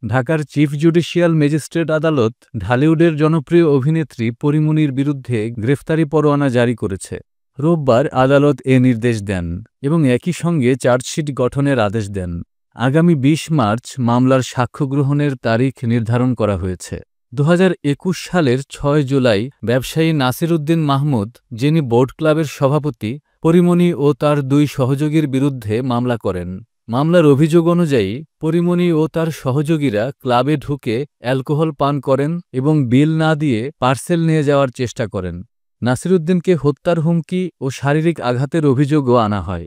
ঢাকার chief judicial magistrate আদালত ঢালিউডের জনপ্রিয় অভিনেত্রী পরীমনির বিরুদ্ধে গ্রেফতারি পরোয়ানা জারি করেছে। রোববার আদালত এ নির্দেশ দেন এবং একই সঙ্গে চার্জশিট গঠনের আদেশ দেন। আগামী ২০ মার্চ মামলার সাক্ষ্য গ্রহণের তারিখ নির্ধারণ করা হয়েছে। ২০২১ সালের ৬ জুলাই ব্যবসায়ী নাসির উদ্দিন মাহমুদ, যিনি বোট ক্লাবের সভাপতি, পরীমনি ও তার ২ সহযোগীর বিরুদ্ধে মামলা করেন। মামলার অভিযোগ অনুযায়ী পরীমনি ও তার সহযোগীরা ক্লাবে ঢুকে অ্যালকোহল পান করেন এবং বিল না দিয়ে পার্সেল নিয়ে যাওয়ার চেষ্টা করেন। নাসিরউদ্দিনকে হত্যার হুমকি ও শারীরিক আঘাতের অভিযোগও আনা হয়।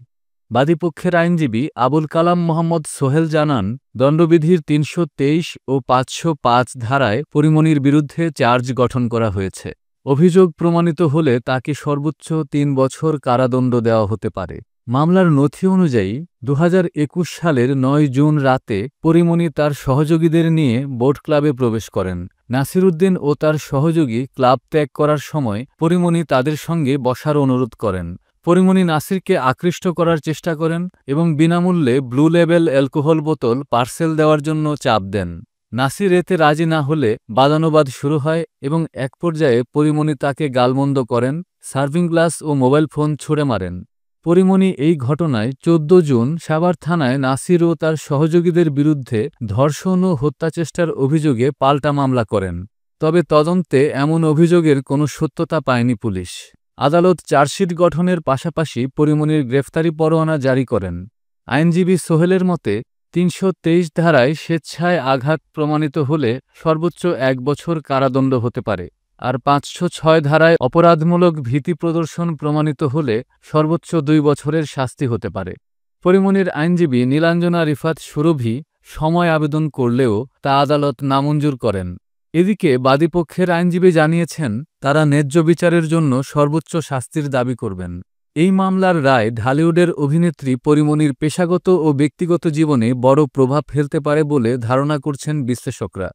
বাদীপক্ষের আইনজীবী আবুল কালাম মোহাম্মদ সোহেল জানান, দণ্ডবিধির ৩২৩ ও ৫০৫ ধারায় পরীমনির বিরুদ্ধে চার্জ গঠন করা হয়েছে। অভিযোগ প্রমাণিত হলে তাকে সর্বোচ্চ ৩ বছর কারাদণ্ড দেওয়া হতে পারে। মামলার নথি অনুযায়ী ২০২১ সালের ৯ জুন রাতে পরীমনি তার সহযোগীদের নিয়ে বোট ক্লাবে প্রবেশ করেন। নাসিরউদ্দিন ও তার সহযোগী ক্লাব ত্যাগ করার সময় পরীমনি তাদের সঙ্গে বসার অনুরোধ করেন। পরীমনি নাসিরকে আকৃষ্ট করার চেষ্টা করেন এবং বিনামূল্যে ব্লু লেবেল অ্যালকোহল বোতল পার্সেল দেওয়ার জন্য চাপ দেন। নাসির এতে রাজি না হলে বাদানুবাদ শুরু হয় এবং এক পর্যায়ে পরীমনি তাকে গালমন্দ করেন, সার্ভিং গ্লাস ও মোবাইল ফোন ছুঁড়ে মারেন। পরীমনি এই ঘটনায় ১৪ জুন সাভার থানায় নাসির ও তার সহযোগীদের বিরুদ্ধে ধর্ষণ ও হত্যাচেষ্টার অভিযোগে পাল্টা মামলা করেন। তবে তদন্তে এমন অভিযোগের কোনো সত্যতা পায়নি পুলিশ। আদালত চার্জশিট গঠনের পাশাপাশি পরীমনির গ্রেফতারি পরোয়ানা জারি করেন। আইনজীবী সোহেলের মতে, ৩২৩ ধারায় স্বেচ্ছায় আঘাত প্রমাণিত হলে সর্বোচ্চ ১ বছর কারাদণ্ড হতে পারে, আর ৫০৬ ধারায় অপরাধমূলক ভীতি প্রদর্শন প্রমাণিত হলে সর্বোচ্চ ২ বছরের শাস্তি হতে পারে। পরীমনির আইনজীবী নীলাঞ্জনা রিফাত সুরভি সময় আবেদন করলেও তা আদালত নামঞ্জুর করেন। এদিকে বাদীপক্ষের আইনজীবী জানিয়েছেন, তারা ন্যায্য বিচারের জন্য সর্বোচ্চ শাস্তির দাবি করবেন। এই মামলার রায় ঢালিউডের অভিনেত্রী পরীমনির পেশাগত ও ব্যক্তিগত জীবনে বড় প্রভাব ফেলতে পারে বলে ধারণা করছেন বিশ্লেষকরা।